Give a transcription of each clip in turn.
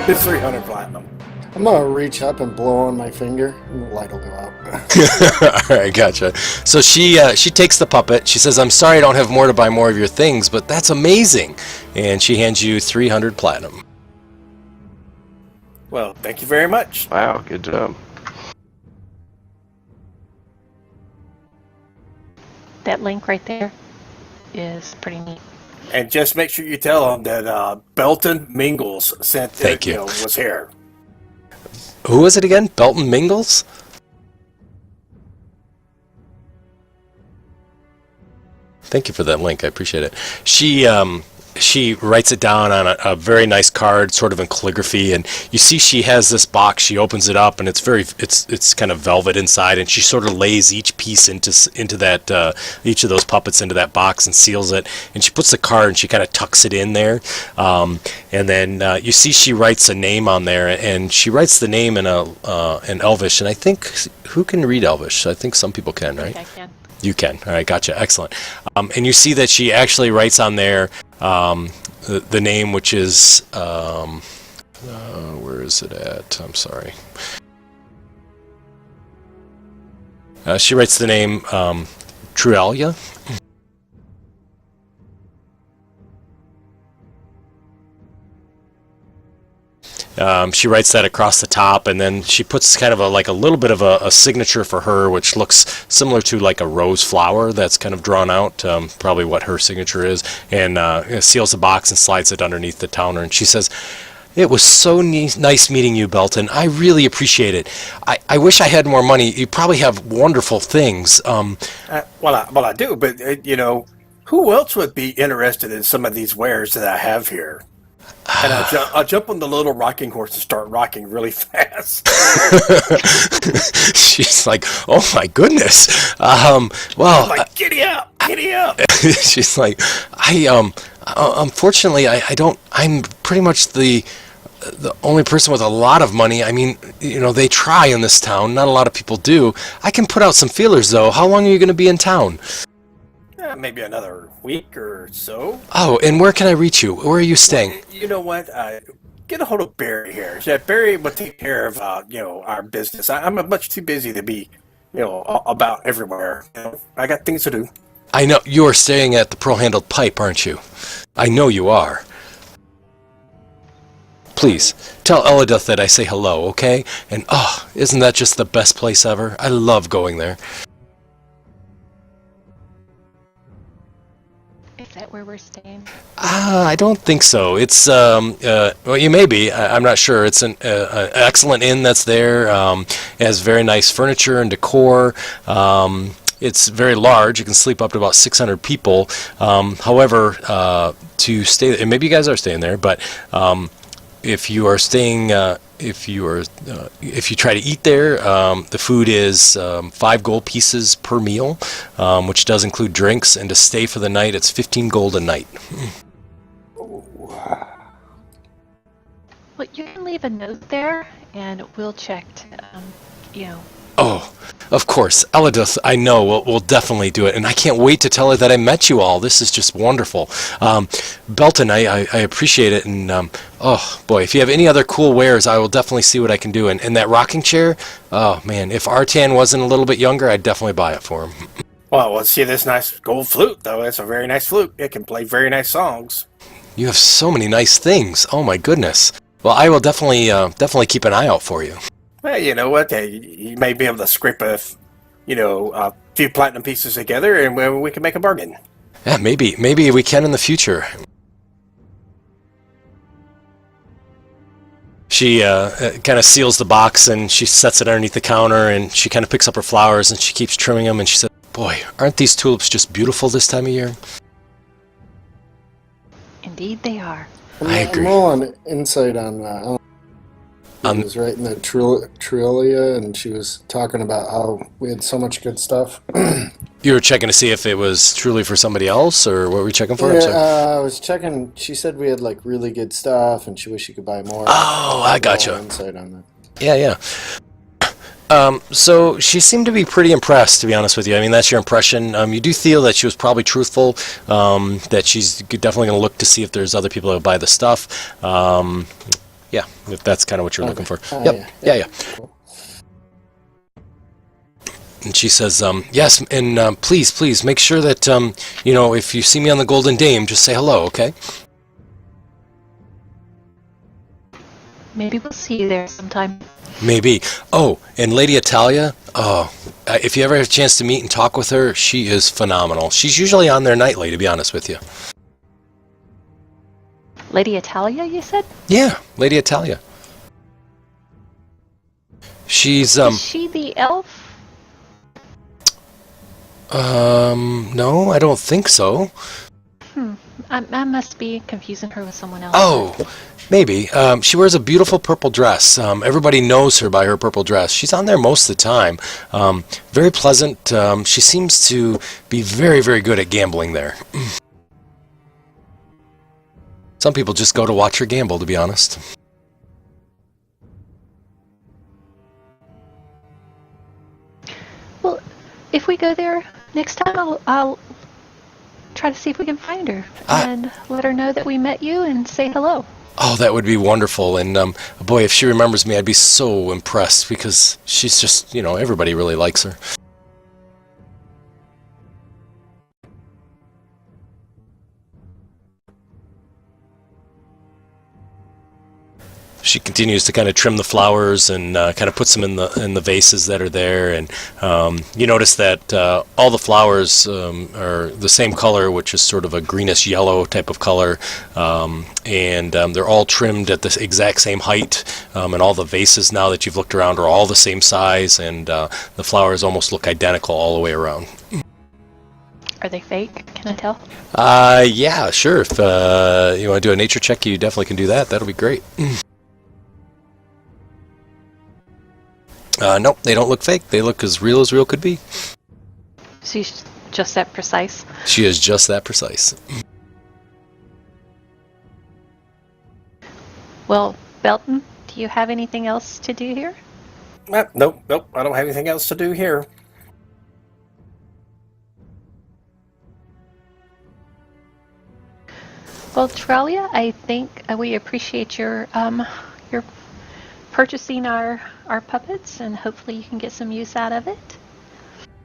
It's 300 platinum. I'm gonna reach up and blow on my finger, and the light will go out. All right, gotcha. So she takes the puppet. She says, "I'm sorry I don't have more to buy more of your things, but that's amazing." And she hands you 300 platinum. Well, thank you very much. Wow, good job. That link right there is pretty neat. And just make sure you tell them that Belton Mingles sent Thank you. was here. Who was it again? Belton Mingles? Thank you for that link. I appreciate it. She writes it down on a very nice card, sort of in calligraphy, and you see she has this box. She opens it up, and it's kind of velvet inside, and she sort of lays each piece into that each of those puppets into that box and seals it. And she puts the card and she kind of tucks it in there, and then you see she writes a name on there, and she writes the name in in Elvish. And I think who can read Elvish? I think some people can, right? I can. You can. All right, gotcha. Excellent. And you see that she actually writes on there the name, which is where is it at? I'm sorry. She writes the name Truelia. She writes that across the top, and then she puts kind of a little bit of a signature for her, which looks similar to like a rose flower that's kind of drawn out, probably what her signature is, and seals the box and slides it underneath the counter. And she says, "It was so nice meeting you, Belton. I really appreciate it. I wish I had more money. You probably have wonderful things." Well, I do, but who else would be interested in some of these wares that I have here? And I'll jump on the little rocking horse and start rocking really fast. She's like, "Oh my goodness." Well, I'm like, giddy up, giddy up. she's like, unfortunately, I don't. I'm pretty much the only person with a lot of money. I mean, they try in this town. Not a lot of people do. I can put out some feelers though. How long are you going to be in town? Maybe another week or so. Oh, and where can I reach you? Where are you staying? Well, you know what? Get a hold of Barry here. Yeah, Barry will take care of our business. I'm much too busy to be about everywhere. I got things to do. I know you are staying at the Pearl-Handled Pipe, aren't you? I know you are. Please tell Elidith that I say hello, okay? And isn't that just the best place ever? I love going there. Is that where we're staying? I don't think so. It's well, you may be. I'm not sure. It's an excellent inn that's there. It has very nice furniture and decor. It's very large. You can sleep up to about 600 people. However, to stay, and maybe you guys are staying there, but if you are staying, if you try to eat there, the food is 5 gold pieces per meal, which does include drinks. And to stay for the night, it's 15 gold a night. Well, you can leave a note there, and we'll check to, Oh, of course, Elidith, I know, we'll definitely do it, and I can't wait to tell her that I met you all. This is just wonderful. Belton, I appreciate it, and oh boy, if you have any other cool wares, I will definitely see what I can do. And that rocking chair, oh man, if Artan wasn't a little bit younger, I'd definitely buy it for him. Well, let's see this nice gold flute, though. It's a very nice flute. It can play very nice songs. You have so many nice things. Oh my goodness. Well, I will definitely keep an eye out for you. Well, you know what? You may be able to scrape a few platinum pieces together, and we can make a bargain. Yeah, maybe we can in the future. She kind of seals the box and she sets it underneath the counter, and she kind of picks up her flowers and she keeps trimming them, and she said, "Boy, aren't these tulips just beautiful this time of year?" indeed they are. I agree. I'm all on insight on she was writing the Trillia, and she was talking about how we had so much good stuff. You were checking to see if it was truly for somebody else, or what were you checking for? Yeah, I was checking. She said we had like really good stuff, and she wished she could buy more. Oh, I gotcha. Insight on that. Yeah. So she seemed to be pretty impressed, to be honest with you. I mean, that's your impression. You do feel that she was probably truthful, that she's definitely going to look to see if there's other people that will buy the stuff. Yeah, if that's kind of what you're looking for. Oh, Yep. Yeah. Cool. And she says, yes, and please make sure that, if you see me on the Golden Dame, just say hello, okay? Maybe we'll see you there sometime. Maybe. Oh, and Lady Italia, if you ever have a chance to meet and talk with her, she is phenomenal. She's usually on there nightly, to be honest with you. Lady Italia, you said? Yeah, Lady Italia. She's, Is she the elf? no, I don't think so. I must be confusing her with someone else. Oh, maybe. She wears a beautiful purple dress. Everybody knows her by her purple dress. She's on there most of the time. Very pleasant. She seems to be very, very good at gambling there. Some people just go to watch her gamble, to be honest. Well, if we go there next time, I'll try to see if we can find her and let her know that we met you and say hello. Oh, that would be wonderful. And boy, if she remembers me, I'd be so impressed because she's just, everybody really likes her. She continues to kind of trim the flowers and kind of puts them in the vases that are there, and you notice that all the flowers are the same color, which is sort of a greenish yellow type of color, and they're all trimmed at the exact same height, and all the vases now that you've looked around are all the same size, and the flowers almost look identical all the way around. Are they fake? Can I tell? Yeah, sure. If you want to do a nature check, you definitely can do that. That'll be great. Nope, they don't look fake. They look as real could be. She's just that precise. She is just that precise. Well, Belton, do you have anything else to do here? Nope. I don't have anything else to do here. Well, Trelia, I think we appreciate your purchasing our puppets, and hopefully you can get some use out of it.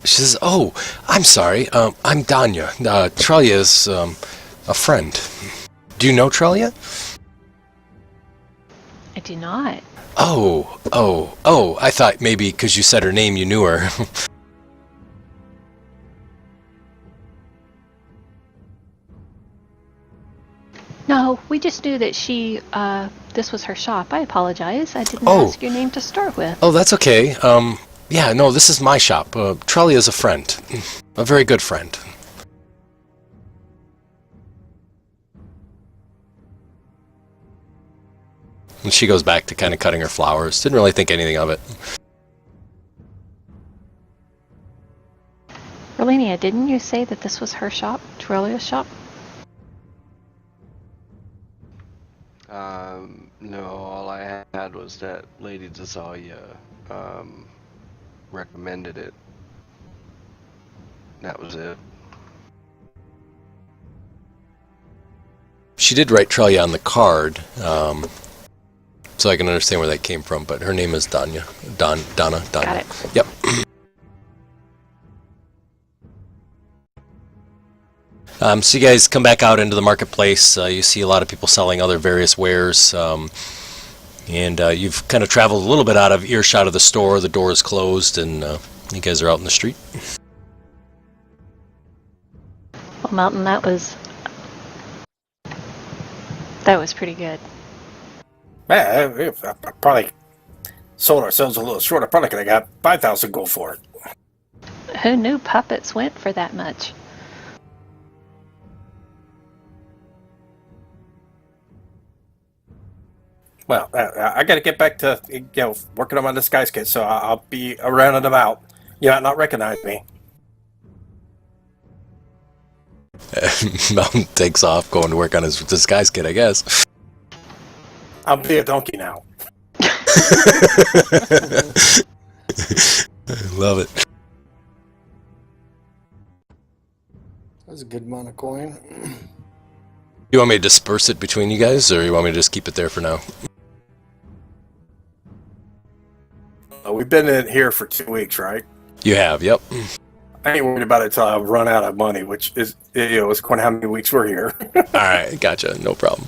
She says, "Oh, I'm sorry. I'm Danya. Trelia is a friend. Do you know Trelia?" I do not. Oh! I thought maybe because you said her name, you knew her. No, we just knew that this was her shop. I apologize. I didn't Oh. ask your name to start with. Oh, that's okay. Yeah, no, this is my shop. Trelia is a friend, a very good friend. And she goes back to kind of cutting her flowers. Didn't really think anything of it. Rolenia, didn't you say that this was her shop, Trelia's shop? No, all I had was that Lady Desalia recommended it. That was it. She did write Trelia on the card, so I can understand where that came from, but her name is Danya. Donna. Got it. Yep. So you guys come back out into the marketplace. You see a lot of people selling other various wares, and you've kind of traveled a little bit out of earshot of the store. The door is closed, and you guys are out in the street. Well, Mountain, that was pretty good. Man, I probably sold ourselves a little short. I probably could have got 5,000 gold for it. Who knew puppets went for that much? Well, I got to get back to working on my disguise kit, so I'll be around and about. You might not recognize me. Mountain takes off, going to work on his disguise kit, I guess. I'll be a donkey now. I love it. That's a good amount of coin. You want me to disperse it between you guys, or you want me to just keep it there for now? We've been in here for 2 weeks, right? You have, yep. I ain't worried about it until I run out of money, which is, it's quite how many weeks we're here. All right, gotcha. No problem.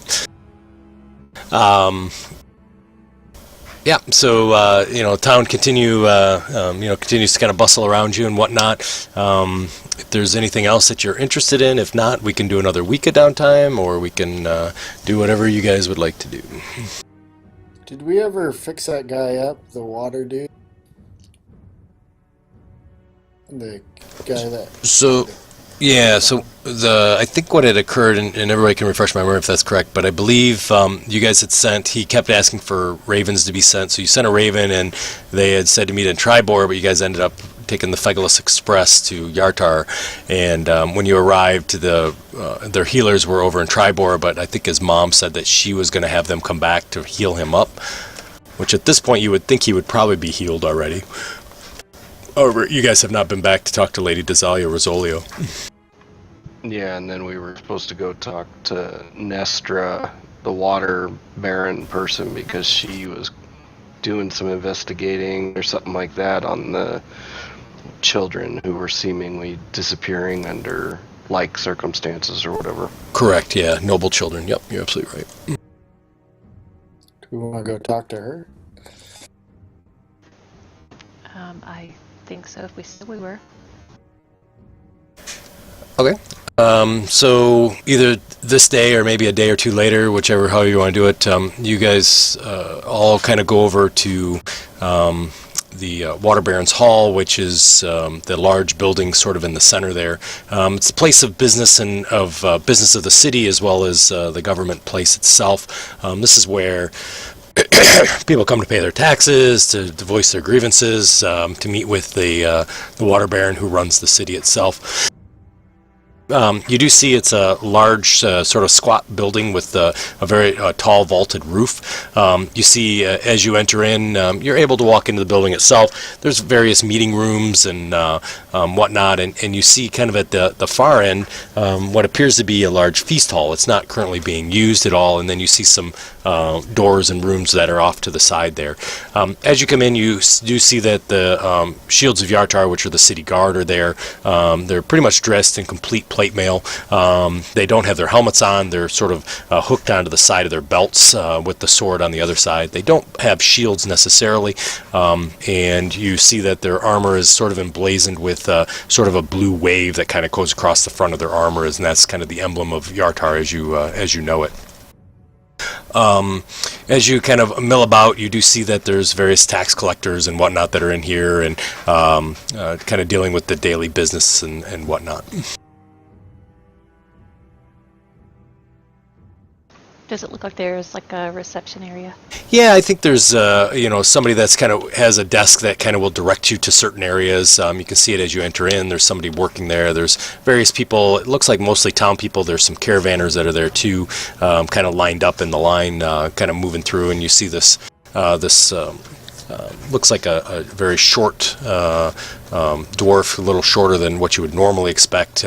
Yeah, so town continues to kind of bustle around you and whatnot. If there's anything else that you're interested in, if not, we can do another week of downtime, or we can do whatever you guys would like to do. Did we ever fix that guy up, the water dude? The guy that. So I think what had occurred, and everybody can refresh my memory if that's correct, but I believe you guys had sent, he kept asking for ravens to be sent, so you sent a raven, and they had said to meet in Tribor, but you guys ended up taking the Fegalus Express to Yartar, and when you arrived, their healers were over in Tribor, but I think his mom said that she was going to have them come back to heal him up, which at this point you would think he would probably be healed already. However, you guys have not been back to talk to Lady Desalia Rosolio. Yeah, and then we were supposed to go talk to Nestra, the water baron person, because she was doing some investigating or something like that on the children who were seemingly disappearing under like circumstances or whatever. Correct, yeah. Noble children. Yep, you're absolutely right. Do we want to go talk to her? I think so, if we said we were. Okay. So either this day or maybe a day or two later, whichever how you want to do it, you guys all kind of go over to the Water Baron's Hall, which is the large building sort of in the center there. It's a place of business and of business of the city, as well as the government place itself. This is where people come to pay their taxes, to voice their grievances, to meet with the Water Baron who runs the city itself. You do see it's a large sort of squat building with a very tall vaulted roof. You see as you enter in, you're able to walk into the building itself. There's various meeting rooms and whatnot, and you see kind of at the far end what appears to be a large feast hall. It's not currently being used at all, and then you see some doors and rooms that are off to the side there. As you come in, you do see that the Shields of Yartar, which are the city guard, are there. They're pretty much dressed in complete plate mail. They don't have their helmets on. They're sort of hooked onto the side of their belts with the sword on the other side. They don't have shields necessarily, and you see that their armor is sort of emblazoned with sort of a blue wave that kind of goes across the front of their armor, and that's kind of the emblem of Yartar as you know it. As you kind of mill about, you do see that there's various tax collectors and whatnot that are in here, and kind of dealing with the daily business and whatnot. Does it look like there's like a reception area? Yeah, I think there's somebody that's kind of has a desk that kind of will direct you to certain areas. You can see it as you enter in. There's somebody working there. There's various people. It looks like mostly town people. There's some caravanners that are there too, kind of lined up in the line, kind of moving through. And you see this looks like a very short dwarf, a little shorter than what you would normally expect.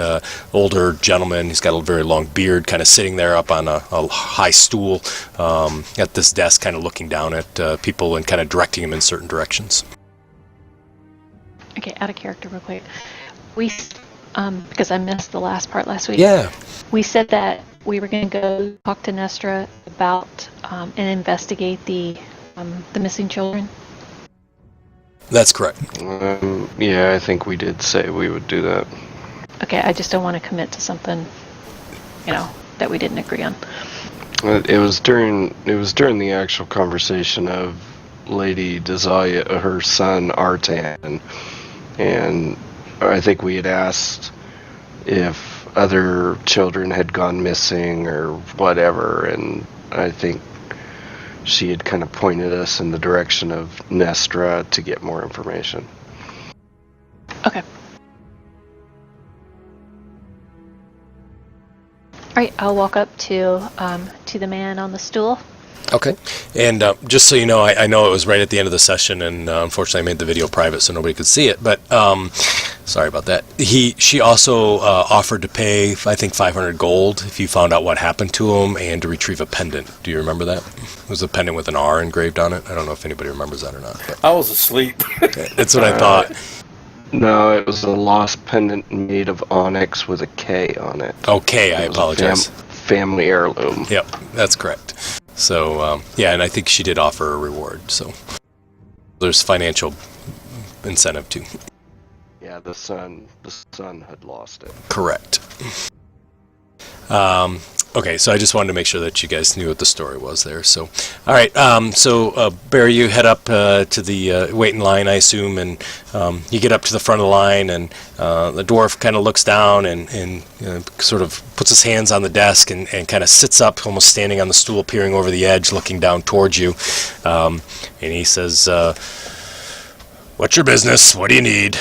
Older gentleman. He's got a very long beard, kind of sitting there up on a high stool at this desk, kind of looking down at people and kind of directing them in certain directions. Okay, out of character real quick. We, because I missed the last part last week. Yeah. We said that we were going to go talk to Nestra about and investigate the missing children. That's correct. Yeah, I think we did say we would do that. Okay, I just don't want to commit to something, that we didn't agree on. It was during the actual conversation of Lady Desalia, her son Artan, and I think we had asked if other children had gone missing or whatever, and I think she had kind of pointed us in the direction of Nestra to get more information. Okay. All right, I'll walk up to the man on the stool Okay. And just so you know, I know it was right at the end of the session, and unfortunately I made the video private so nobody could see it, but sorry about that. She also offered to pay, I think, 500 gold if you found out what happened to him, and to retrieve a pendant. Do you remember that? It was a pendant with an R engraved on it. I don't know if anybody remembers that or not. But I was asleep. that's what I thought. No, it was a lost pendant made of onyx with a K on it. Okay, I It was a apologize. family heirloom. Yep, that's correct. So, yeah, and I think she did offer a reward, so there's financial incentive too. Yeah, the son had lost it. Correct. Okay, so I just wanted to make sure that you guys knew what the story was there. So, all right. So Barry, you head up to the waiting line, I assume, and you get up to the front of the line, and the dwarf kind of looks down and sort of puts his hands on the desk and kind of sits up, almost standing on the stool, peering over the edge, looking down towards you. And he says, "What's your business? What do you need?"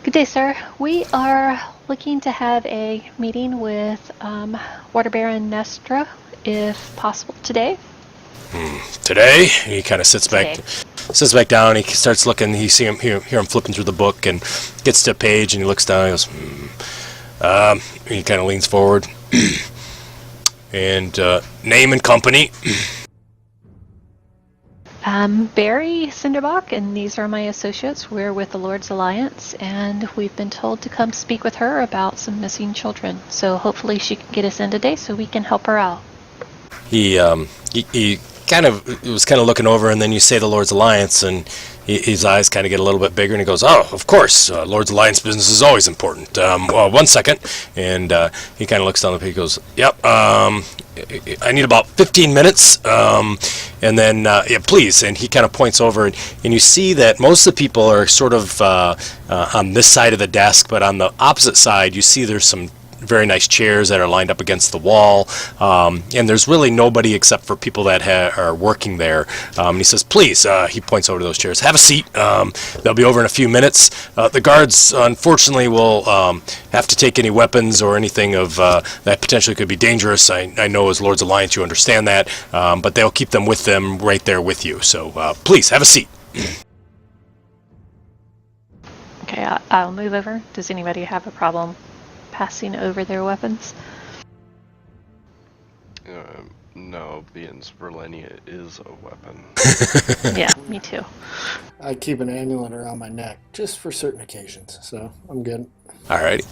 Good day, sir. We are looking to have a meeting with Water Baron Nestra, if possible, today. Today? He kind of sits back down. He starts looking. You see him hear him flipping through the book, and gets to a page, and he looks down. And he goes, he kind of leans forward, and name and company. Barry Cinderbach, and these are my associates. We're with the Lord's Alliance, and we've been told to come speak with her about some missing children. So hopefully she can get us in today so we can help her out. He kind of was kind of looking over, and then you say the Lord's Alliance, and his eyes kind of get a little bit bigger, and he goes, "Oh, of course, Lord's Alliance business is always important. Well, 1 second," and he kind of looks down the page, goes, "Yep, I need about 15 minutes, and then, yeah, please." And he kind of points over, and you see that most of the people are sort of on this side of the desk, but on the opposite side, you see there's some very nice chairs that are lined up against the wall, and there's really nobody except for people that are working there. And he says, "Please," he points over to those chairs, "have a seat. They'll be over in a few minutes. The guards, unfortunately, will have to take any weapons or anything of that potentially could be dangerous. I know as Lord's Alliance you understand that, but they'll keep them with them right there with you. So please, have a seat." Okay, I'll move over. Does anybody have a problem passing over their weapons? No, being Verlenia is a weapon. Yeah, me too. I keep an amulet around my neck just for certain occasions, so I'm good. All right.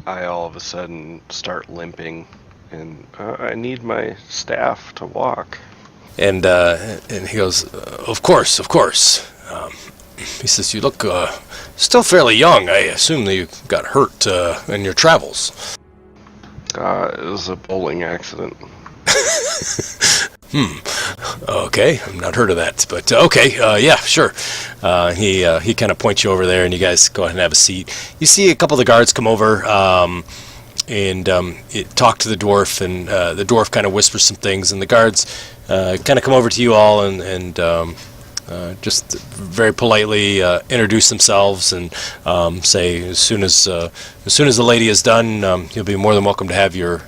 I all of a sudden start limping, and I need my staff to walk. And he goes, of course. He says, "You look still fairly young. I assume that you got hurt in your travels." It was a bowling accident. Okay, I've not heard of that, but okay, yeah, sure. He kind of points you over there, and you guys go ahead and have a seat. You see a couple of the guards come over and talk to the dwarf, and the dwarf kind of whispers some things, and the guards kind of come over to you all and just very politely introduce themselves and say, as soon as the lady is done, you'll be more than welcome to have your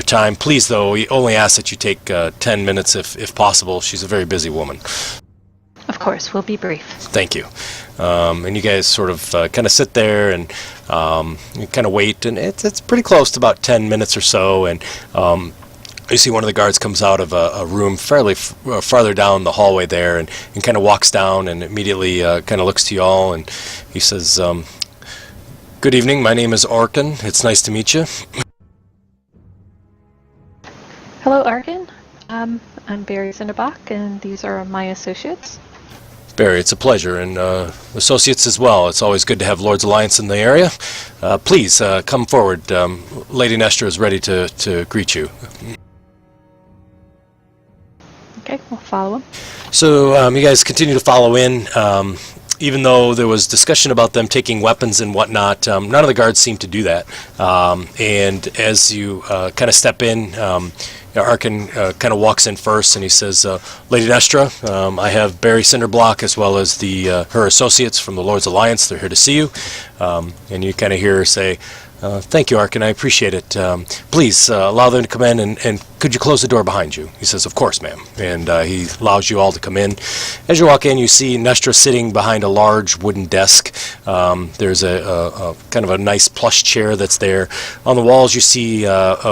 time. Please, though, we only ask that you take 10 minutes if possible. She's a very busy woman. Of course, we'll be brief. Thank you. And you guys sort of kind of sit there and you kind of wait, and it's pretty close to about 10 minutes or so, and you see one of the guards comes out of a room fairly farther down the hallway there, and kind of walks down and immediately kind of looks to you all, and he says, "Good evening, my name is Orkin. It's nice to meet you." Hello, Arkin. I'm Barry Cinderbach, and these are my associates. Barry, it's a pleasure, and associates as well. It's always good to have Lord's Alliance in the area. Please, come forward. Lady Nestra is ready to greet you. Okay, we'll follow him. So you guys continue to follow in. Even though there was discussion about them taking weapons and whatnot, none of the guards seem to do that. And as you kind of step in, Arkin kind of walks in first, and he says, Lady Nestra, I have Barry Cinderblock as well as her associates from the Lord's Alliance. They're here to see you. And you kind of hear her say, thank you, Arkin. I appreciate it. Please allow them to come in, and could you close the door behind you? He says, of course, ma'am. And he allows you all to come in. As you walk in, you see Nestra sitting behind a large wooden desk. There's a kind of a nice plush chair that's there. On the walls, you see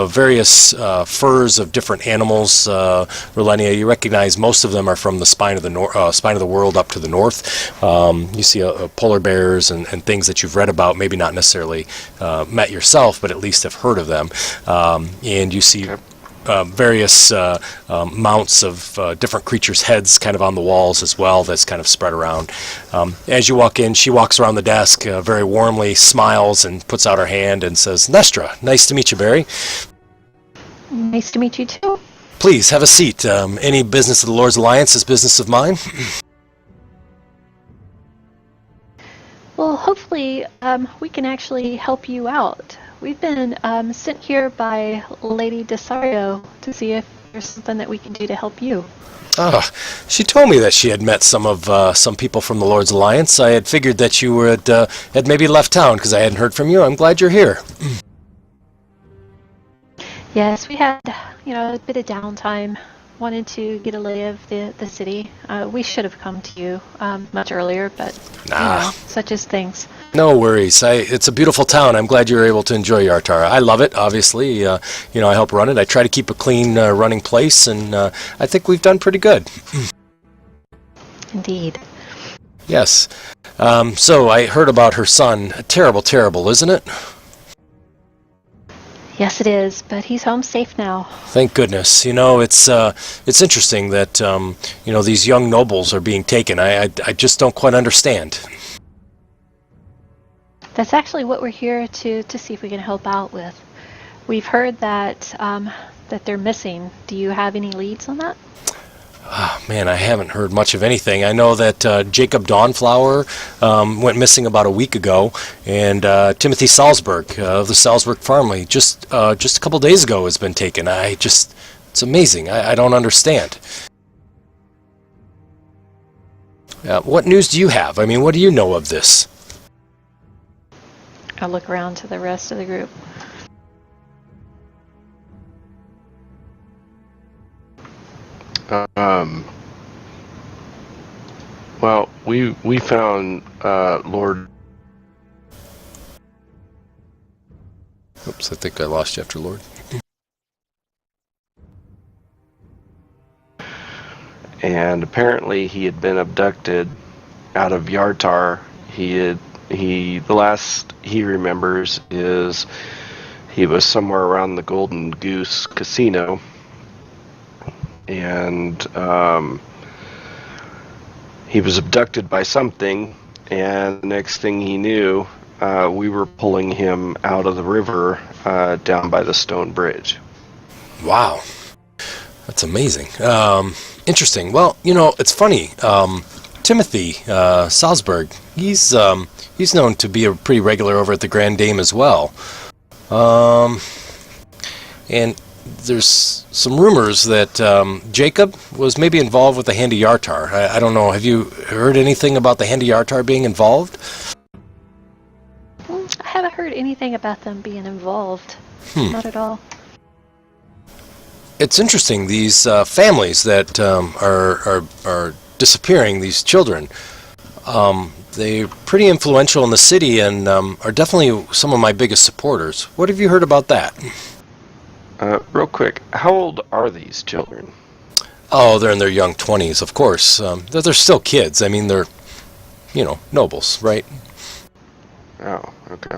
various furs of different animals. Relenia, you recognize most of them are from the spine of the world up to the north. You see polar bears and things that you've read about, maybe not necessarily met yourself, but at least have heard of them. And you see various mounts of different creatures' heads kind of on the walls as well, that's kind of spread around. As you walk in, she walks around the desk very warmly, smiles, and puts out her hand and says, Nestra, nice to meet you, Barry. Nice to meet you too. Please, have a seat. Any business of the Lord's Alliance is business of mine. Well, hopefully we can actually help you out. We've been sent here by Lady Desario to see if there's something that we can do to help you. She told me that she had met some people from the Lord's Alliance. I had figured that you had maybe left town because I hadn't heard from you. I'm glad you're here. Yes, we had, a bit of downtime. Wanted to get a lay of the city. We should have come to you much earlier, but such as things. No worries. It's a beautiful town. I'm glad you were able to enjoy Yartar. I love it, obviously. I help run it. I try to keep a clean running place, and I think we've done pretty good. Indeed. Yes. So I heard about her son. Terrible, isn't it? Yes, it is, but he's home safe now. Thank goodness. It's interesting that these young nobles are being taken. I just don't quite understand. That's actually what we're here to see if we can help out with. We've heard that that they're missing. Do you have any leads on that? Man, I haven't heard much of anything. I know that Jacob Dawnflower went missing about a week ago, and Timothy Salzburg of the Salzburg family just a couple days ago has been taken. It's amazing. I don't understand. What news do you have? I mean, what do you know of this? I'll look around to the rest of the group. Well, we found Lord. Oops, I think I lost you after Lord. And apparently he had been abducted out of Yartar. The last he remembers is he was somewhere around the Golden Goose Casino. And he was abducted by something, and the next thing he knew, we were pulling him out of the river down by the stone bridge. Wow. That's amazing. Interesting. Well, it's funny. Timothy Salzburg, he's known to be a pretty regular over at the Grand Dame as well. And there's some rumors that Jacob was maybe involved with the Handy Yartar. I don't know. Have you heard anything about the Handy Yartar being involved? I haven't heard anything about them being involved. Not at all. It's interesting. These families that are disappearing, these children, they're pretty influential in the city and are definitely some of my biggest supporters. What have you heard about that? Real quick, how old are these children? Oh, they're in their young 20s, of course. They're still kids. I mean, they're, nobles, right? Oh, okay.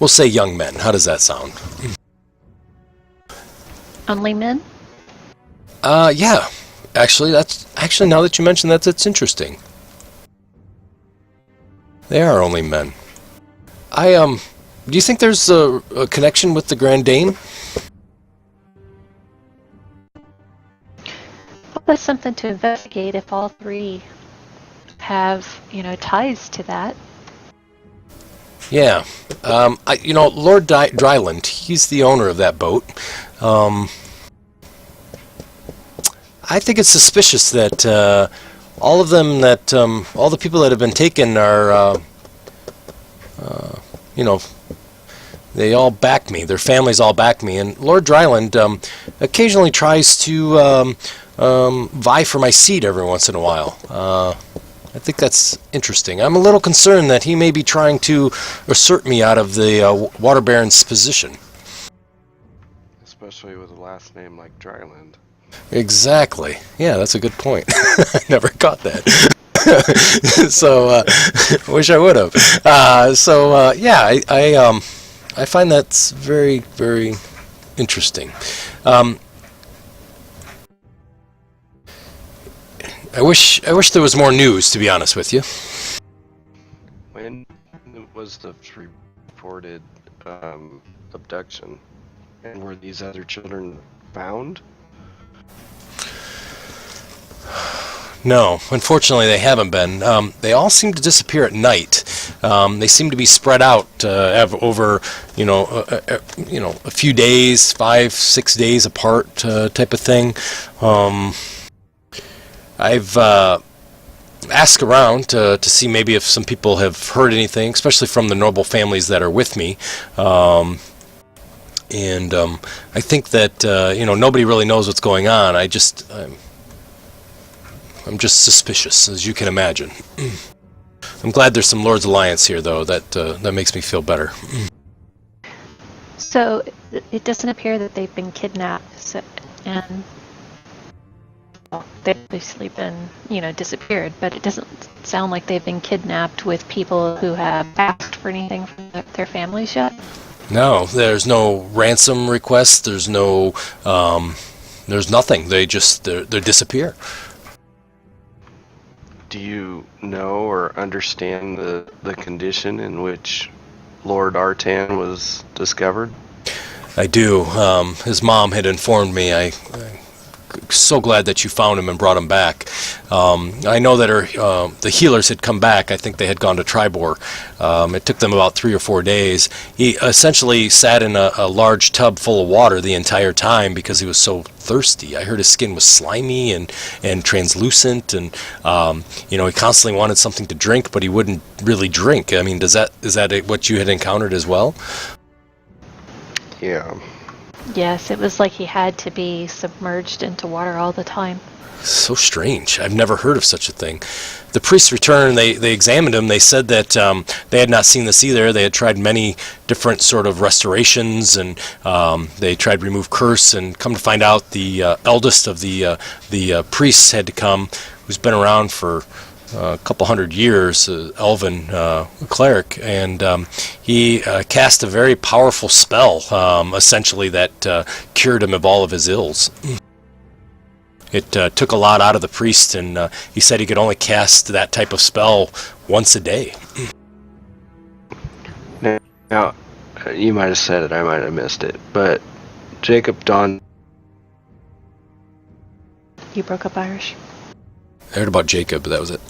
We'll say young men. How does that sound? Only men? Yeah. Actually, now that you mention that, that's interesting. They are only men. Do you think there's a connection with the Grand Dame? Well, that's something to investigate if all three have, ties to that. Yeah. Lord Dryland, he's the owner of that boat. I think it's suspicious that all of them, all the people that have been taken are, they all back me. Their families all back me. And Lord Dryland occasionally tries to vie for my seat every once in a while. I think that's interesting. I'm a little concerned that he may be trying to assert me out of the Water Baron's position. Especially with a last name like Dryland. Exactly. Yeah, that's a good point. I never caught that. So, wish I would have. I find that's very, very interesting. I wish there was more news, to be honest with you. When was the reported abduction? And were these other children found? No, unfortunately they haven't been. They all seem to disappear at night. They seem to be spread out over, a few days, 5-6 days apart, type of thing. I've asked around to see maybe if some people have heard anything, especially from the noble families that are with me. I think that nobody really knows what's going on. I'm just suspicious, as you can imagine. I'm glad there's some Lord's Alliance here, though. That makes me feel better. So it doesn't appear that they've been kidnapped, and they've obviously been, disappeared. But it doesn't sound like they've been kidnapped with people who have asked for anything from their families yet. No, there's no ransom request. There's no, there's nothing. They disappear. Do you know or understand the condition in which Lord Artan was discovered? I do. His mom had informed me. I'm so glad that you found him and brought him back. I know that the healers had come back. I think they had gone to Tribor. It took them about 3 or 4 days. He essentially sat in a large tub full of water the entire time because he was so thirsty. I heard his skin was slimy and translucent, and he constantly wanted something to drink, but he wouldn't really drink. I mean, is that what you had encountered as well? Yeah. Yes, it was like he had to be submerged into water all the time. So strange. I've never heard of such a thing. The priests returned, they examined him. They said that they had not seen this either. They had tried many different sort of restorations, and they tried to remove curse, and come to find out the eldest of the priests had to come, who's been around for a couple hundred years, elven cleric, and he cast a very powerful spell, essentially, that cured him of all of his ills. It took a lot out of the priest, and he said he could only cast that type of spell once a day. Now, you might have said it, I might have missed it, but Jacob Don... You broke up, Irish. I heard about Jacob, but that was it.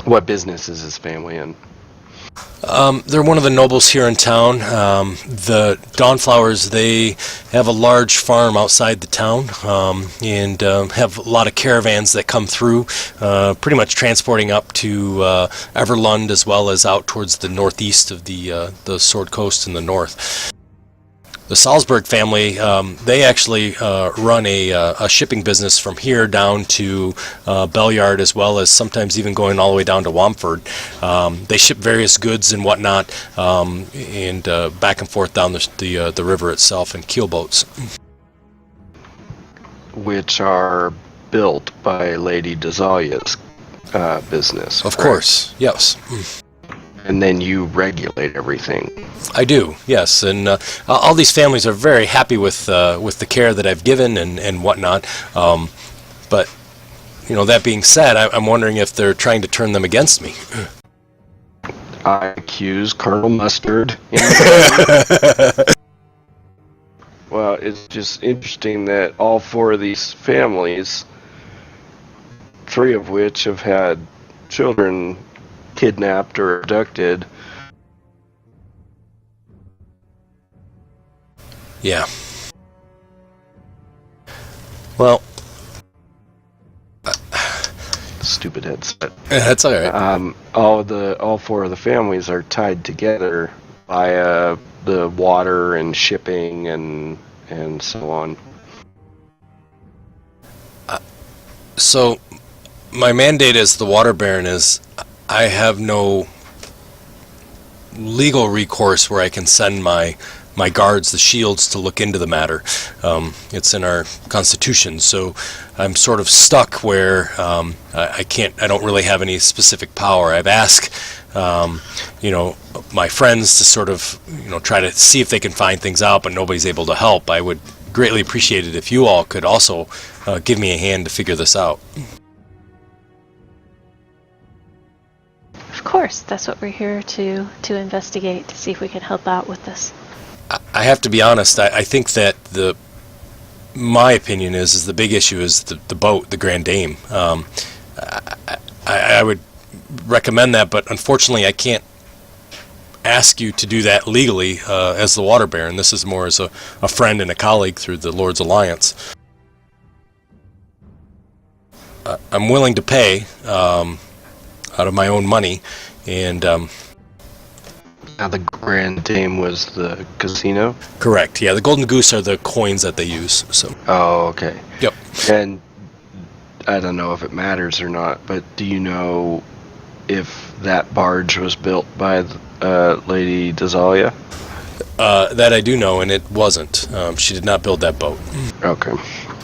What business is his family in? They're one of the nobles here in town. The Dawnflowers, they have a large farm outside the town, and have a lot of caravans that come through, pretty much transporting up to Everlund, as well as out towards the northeast of the Sword Coast in the north. The Salzburg family, they actually run a shipping business from here down to Belliard, as well as sometimes even going all the way down to Wamford. They ship various goods and whatnot, and back and forth down the river itself in keelboats. Which are built by Lady Dazalia's business. Of course, yes. And then you regulate everything. I do, yes, and all these families are very happy with the care that I've given and whatnot. But that being said, I'm wondering if they're trying to turn them against me. I accuse Colonel Mustard. Well, it's just interesting that all 4 of these families 3 of which have had children kidnapped or abducted. Yeah. Well, Stupid headset. that's all right. All 4 of the families are tied together by the water and shipping and so on. So, my mandate as the Water Baron is I have no legal recourse where I can send my guards, the shields, to look into the matter. It's in our constitution, so I'm sort of stuck where I don't really have any specific power. I've asked, my friends to sort of, try to see if they can find things out, but nobody's able to help. I would greatly appreciate it if you all could also give me a hand to figure this out. Of course, that's what we're here to investigate, to see if we can help out with this. I have to be honest. I think that my opinion is the big issue is the boat, the Grand Dame. I would recommend that, but unfortunately, I can't ask you to do that legally as the Water Baron. This is more as a friend and a colleague through the Lord's Alliance. I'm willing to pay out of my own money, and Now the Grand Dame was the casino? correct. Yeah, the Golden Goose are the coins that they use. So. Oh, okay. Yep. And I don't know if it matters or not, but do you know if that barge was built by Lady Desalia? That I do know, and it wasn't. She did not build that boat. Okay.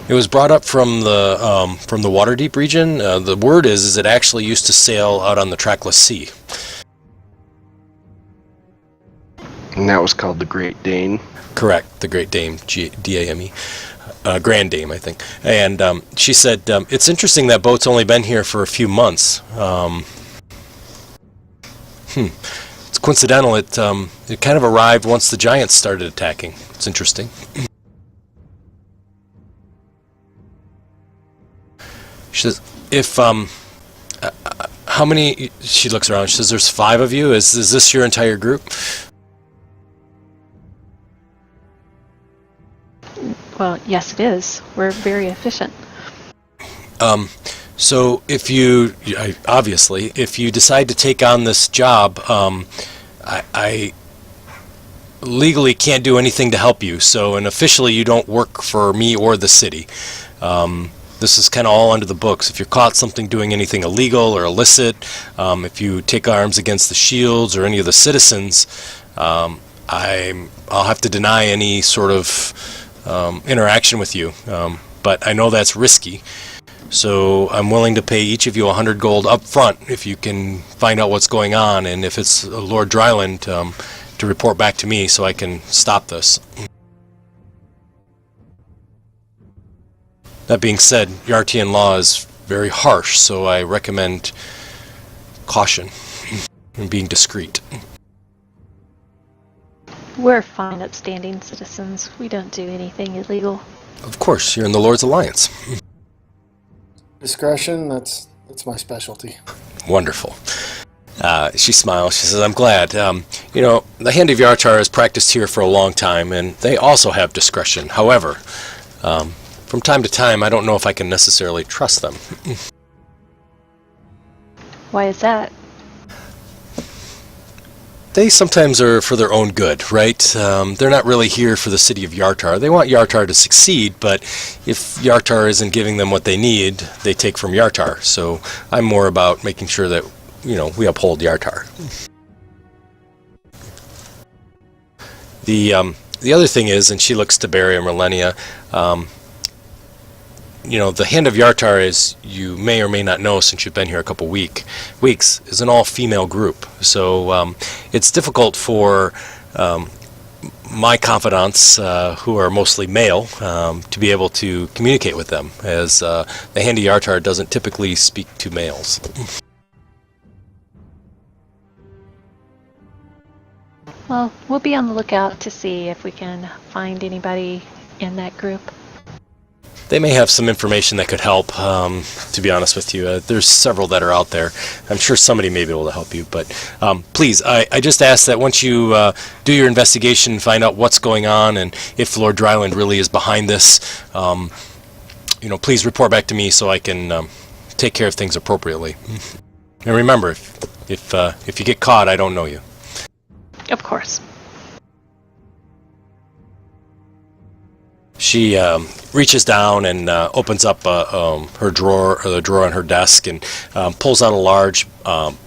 It was brought up from the Waterdeep region. The word is it actually used to sail out on the trackless sea. And that was called the Great Dane? Correct, the Great Dame, D-A-M-E. Grand Dame, I think. And she said, it's interesting that boat's only been here for a few months. It's coincidental. It kind of arrived once the giants started attacking. It's interesting. She says, how many, she looks around, she says, there's 5 of you? Is this your entire group? Well, yes, it is. We're very efficient. So if you decide to take on this job, I legally can't do anything to help you. So, and officially you don't work for me or the city. This is kind of all under the books. If you're caught doing anything illegal or illicit, if you take arms against the shields or any of the citizens, I'll have to deny any sort of interaction with you. But I know that's risky. So I'm willing to pay each of you 100 gold up front if you can find out what's going on, and if it's Lord Dryland, to report back to me so I can stop this. That being said, Yartian law is very harsh, so I recommend caution and being discreet. We're fine, upstanding citizens. We don't do anything illegal. Of course, you're in the Lord's Alliance. Discretion, that's my specialty. Wonderful. She smiles. She says, I'm glad. The Hand of Yartar has practiced here for a long time, and they also have discretion. However, from time to time, I don't know if I can necessarily trust them. Why is that? They sometimes are for their own good, right? They're not really here for the city of Yartar. They want Yartar to succeed, but if Yartar isn't giving them what they need, they take from Yartar. So I'm more about making sure that, we uphold Yartar. The other thing is, and she looks to Barry and Relenia, the Hand of Yartar, as you may or may not know since you've been here a couple weeks, is an all-female group. So it's difficult for my confidants, who are mostly male, to be able to communicate with them, as the Hand of Yartar doesn't typically speak to males. Well, we'll be on the lookout to see if we can find anybody in that group. they may have some information that could help. To be honest with you, there's several that are out there. I'm sure somebody may be able to help you, but please, I just ask that once you do your investigation, find out what's going on, and if Lord Dryland really is behind this, please report back to me so I can take care of things appropriately. And remember, if you get caught, I don't know you. Of course. She reaches down and opens up her drawer, or the drawer on her desk, and pulls out a large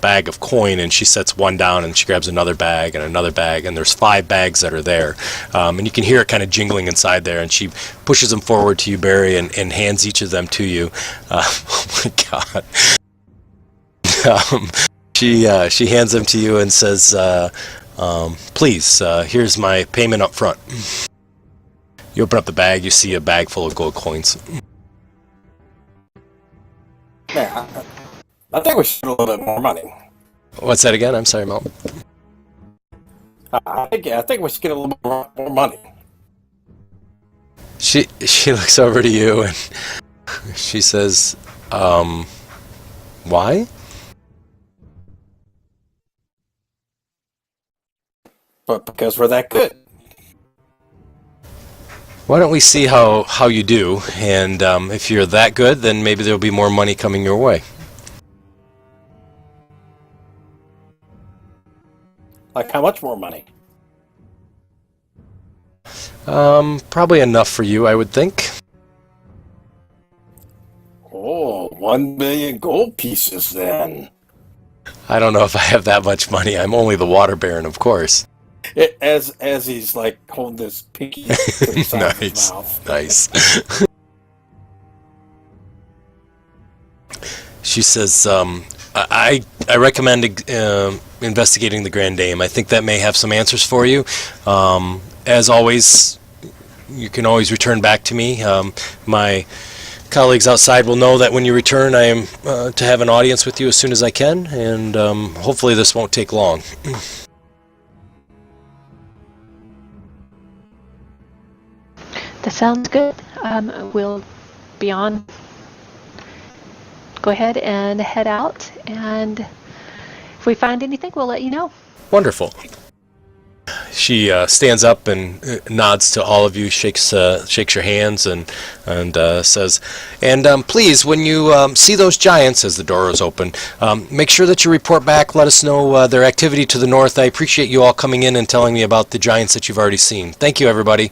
bag of coin, and she sets one down, and she grabs another bag, and there's 5 bags that are there. And you can hear it kind of jingling inside there, and she pushes them forward to you, Barry, and hands each of them to you. Oh my God. She hands them to you and says, please, here's my payment up front. You open up the bag, you see a bag full of gold coins. Yeah, I think we should get a little bit more money. What's that again? I'm sorry, Mel. I think we should get a little bit more money. She looks over to you and she says, why? But because we're that good. Why don't we see how you do, and if you're that good, then maybe there'll be more money coming your way. Like how much more money? Probably enough for you, I would think. Oh, 1 million gold pieces then. I don't know if I have that much money. I'm only the water baron, of course. As he's like holding this pinky to the side of his mouth. Nice. She says, I recommend investigating the Grand Dame. I think that may have some answers for you. As always, you can always return back to me. My colleagues outside will know that when you return, I am to have an audience with you as soon as I can, and hopefully this won't take long. That sounds good. We'll be on. Go ahead and head out, and if we find anything, we'll let you know. Wonderful. She stands up and nods to all of you, shakes your hands, and says, "And please, when you see those giants," as the door is open, make sure that you report back. Let us know their activity to the north. I appreciate you all coming in and telling me about the giants that you've already seen. Thank you, everybody.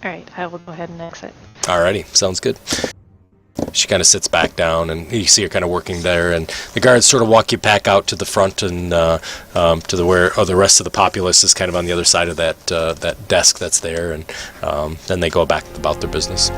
All right, I will go ahead and exit. Alrighty, sounds good. She kind of sits back down, and you see her kind of working there, and the guards sort of walk you back out to the front and to the rest of the populace is kind of on the other side of that desk that's there, and then they go back about their business.